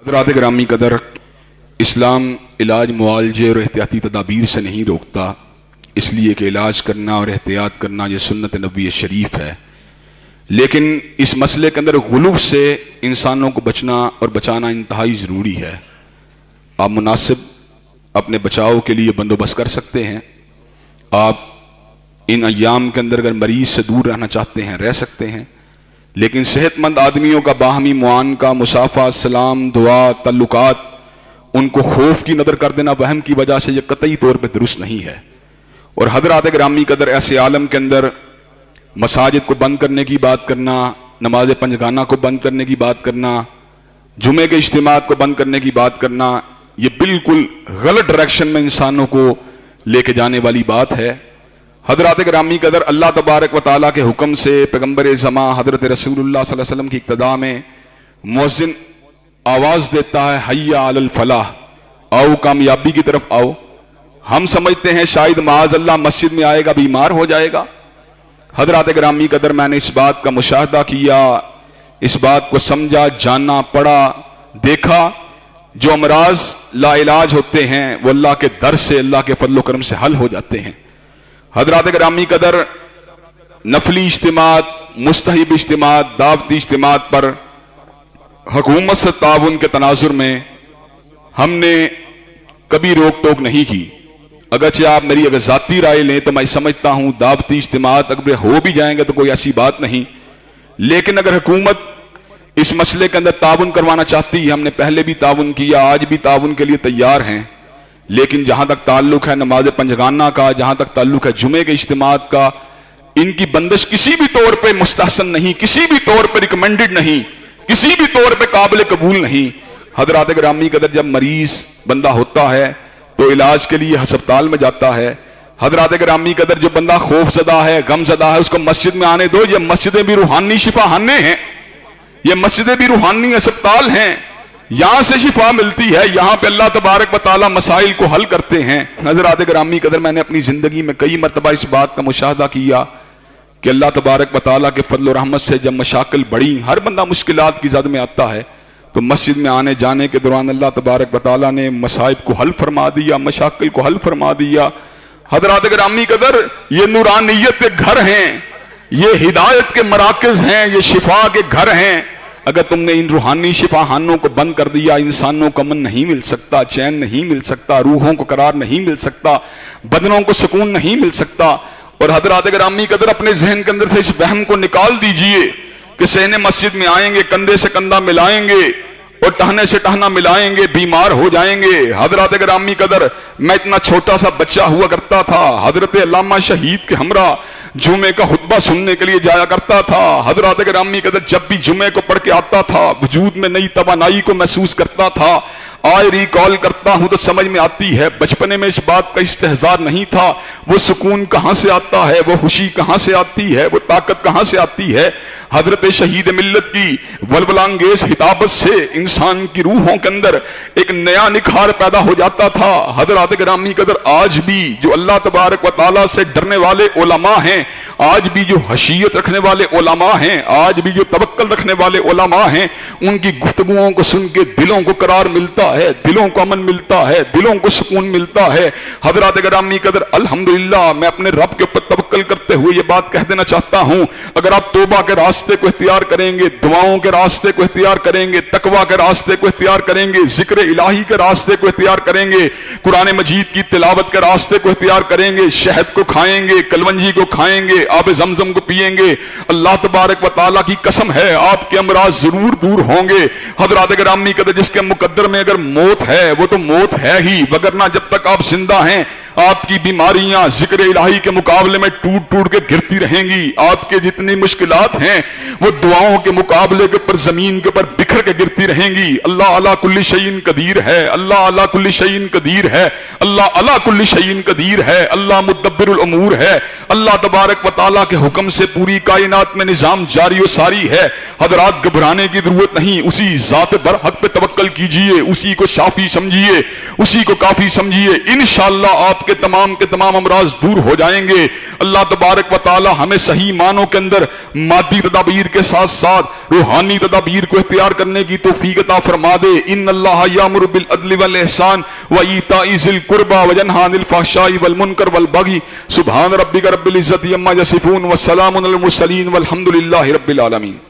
हज़रात ग्रामी कदर, इस्लाम इलाज मुआलजे और एहतियाती तदाबीर से नहीं रोकता, इसलिए कि इलाज करना और एहतियात करना ये सुन्नत नबी शरीफ है। लेकिन इस मसले के अंदर गुलूफ से इंसानों को बचना और बचाना इंतहाई ज़रूरी है। आप मुनासिब अपने बचाव के लिए बंदोबस्त कर सकते हैं। आप इन अय्याम के अंदर अगर मरीज़ से दूर रहना चाहते हैं रह सकते हैं, लेकिन सेहतमंद आदमियों का बाहमी मुआनका, मुसाफा, सलाम, दुआ, तल्लुकात, उनको खौफ की नज़र कर देना वहम की वजह से यह कतई तौर पर दुरुस्त नहीं है। और हज़रात ग्रामी कदर ऐसे आलम के अंदर मसाजिद को बंद करने की बात करना, नमाज पंजगाना को बंद करने की बात करना, जुमे के इज्तिमात को बंद करने की बात करना, ये बिल्कुल गलत डायरेक्शन में इंसानों को लेके जाने वाली बात है। हज़रात ग्रामी कदर अल्लाह तबारक व तआला के हुक्म से पैगम्बर ज़मा हज़रत रसूलुल्लाह सल्लल्लाहु अलैहि वसल्लम की इक्तदा में मुअज्जिन आवाज़ देता है, हय्या अलल फलाह, आओ कामयाबी की तरफ आओ। हम समझते हैं शायद माज़ अल्लाह मस्जिद में आएगा बीमार हो जाएगा। हज़रात ग्रामी कदर मैंने इस बात का मुशाहदा किया, इस बात को समझा, जाना, पढ़ा, देखा। जो अमराज लाइलाज होते हैं वो अल्लाह के दर से, अल्लाह के फजल करम से हल हो जाते हैं। हज़रात ग्रामी कदर नफली इज्तिमात, मुस्तहिब इज्तिमात, दावती इज्तिमात पर हुकूमत से ताउन के तनाजुर में हमने कभी रोक टोक नहीं की। अगरचे आप मेरी अगर ज़ाती राय लें तो मैं समझता हूं दावती इज्तिमात अगर हो भी जाएंगे तो कोई ऐसी बात नहीं, लेकिन अगर हुकूमत इस मसले के अंदर ताउन करवाना चाहती है, हमने पहले भी ताउन किया, आज भी ताउन के लिए तैयार हैं। लेकिन जहां तक ताल्लुक है नमाज पंजगाना का, जहां तक ताल्लुक है जुमे के इज्तिमात का, इनकी बंदिश किसी भी तौर पे मुस्तहसन नहीं, किसी भी तौर पे रिकमेंडेड नहीं, किसी भी तौर पे काबिल कबूल नहीं। हज़रात ग्रामी कदर जब मरीज बंदा होता है तो इलाज के लिए हस्पताल में जाता है। हज़रात ग्रामी कदर जो बंदा खौफजदा है, गमजदा है, उसको मस्जिद में आने दो। ये मस्जिदें भी रूहानी शिफाखाने हैं, ये मस्जिदें भी रूहानी अस्पताल हैं, यहां से शिफा मिलती है, यहां पे अल्लाह तबारक व तआला मसाइल को हल करते हैं। हज़रात ग्रामी कदर मैंने अपनी जिंदगी में कई मरतबा इस बात का मुशाहदा किया कि अल्लाह तबारक व तआला के फजल और रहमत से जब मशाकिल बढ़ी, हर बंदा मुश्किलात की ज़द में आता है, तो मस्जिद में आने जाने के दौरान अल्लाह तबारक व तआला ने मसाइब को हल फरमा दिया, मशाकिल को हल फरमा दिया। हज़रात ग्रामी कदर ये नूरानियत के घर हैं, ये हिदायत के मराकज़ हैं, ये शिफा के घर हैं। अगर तुमने इन रूहानी शिफाखानों को बंद कर दिया, इंसानों को अमन नहीं मिल सकता, चैन नहीं मिल सकता, रूहों को करार नहीं मिल सकता, बदनों को सुकून नहीं मिल सकता। और हज़रात ग्रामी कदर अपने जहन के अंदर से इस वहम को निकाल दीजिए कि सहने मस्जिद में आएंगे, कंधे से कंधा मिलाएंगे और टहने से टहना मिलाएंगे, बीमार हो जाएंगे। हज़रात ग्रामी कदर मैं इतना छोटा सा बच्चा हुआ करता था, हज़रत अल्लामा शहीद के हमरा जुमे का खुतबा सुनने के लिए जाया करता था। हज़रात ग्रामी कदर जब भी जुमे को पढ़ के आता था, वजूद में नई तवानाई को महसूस करता था। आज रिकॉल करता हूं तो समझ में आती है, बचपने में इस बात का इस्तेहज़ार नहीं था। वो सुकून कहां से आता है, वो खुशी कहां से आती है, वो ताकत कहां से आती है। हजरत शहीद मिल्लत की वलवलांगेज हिताबत से इंसान की रूहों के अंदर एक नया निखार पैदा हो जाता था। हज़रात ग्रामी कदर आज भी जो अल्लाह तबारक व तआला से डरने वाले उलमा हैं, आज भी जो हशीयत रखने वाले उलमा हैं, आज भी जो तवक्कल रखने वाले उलमा हैं, उनकी गुफ्तगुओं को सुन के दिलों को करार मिलता है, दिलों को अमन मिलता है, दिलों को सुकून मिलता है। हज़रात ग्रामी कदर अल्हम्दुलिल्लाह मैं अपने रब के ऊपर तवक्कल करते हुए ये बात कह देना चाहता हूं, अगर आप तौबा के रास्ते को इख्तियार करेंगे, दुआओं के रास्ते को इख्तियार करेंगे, तकवा के रास्ते को इख्तियार करेंगे, जिक्र इलाही के रास्ते को इख्तियार करेंगे, कुरान मजीद की तिलावत के रास्ते को इख्तियार करेंगे, शहद को खाएंगे, कलवंजी को खाएंगे, आब जमजम को पिएंगे, अल्लाह तबारक व तआला की कसम है आपके अमराज जरूर दूर होंगे। हज़रात ग्रामी कदर जिसके मुकद्दर में अगर मौत है वो तो मौत है ही, वगरना जब तक आप जिंदा हैं आपकी बीमारियां जिक्र इलाही के मुकाबले में टूट टूट के गिरती रहेंगी। आपके जितनी मुश्किलात हैं वो दुआओं के मुकाबले के ऊपर जमीन के ऊपर बिखर के गिरती रहेंगी। अल्लाह अला कुल्ली शैइन कदीर है, अल्लाह अला कुल्ली शैइन कदीर है, अल्लाह अला कुल्ली शैइन कदीर है, अल्लाह मुदब्बिरुल उमूर है। अल्लाह तबारक व तआला के हुक्म से पूरी कायनात में निजाम जारी व सारी है। हज़रात घबराने की जरूरत नहीं, उसी ज़ात बरहक पे तवक्कल कीजिए, उसी को शाफी समझिए, उसी को काफी समझिए। इंशाअल्लाह आप کے تمام امراض دور ہو جائیں گے۔ اللہ تبارک و تعالی ہمیں صحیح معنوں کے اندر مادی تدابیر کے ساتھ ساتھ روحانی تدابیر کو اختیار کرنے کی توفیق عطا فرما دے۔ ان اللہ یامر بالعدل والاحسان وایتاء ذی القربى وینھی عن الفحشاء والمنکر والبغی سبحان ربک رب العزۃ عما یصفون وسلام علی المرسلین والحمد للہ رب العالمین۔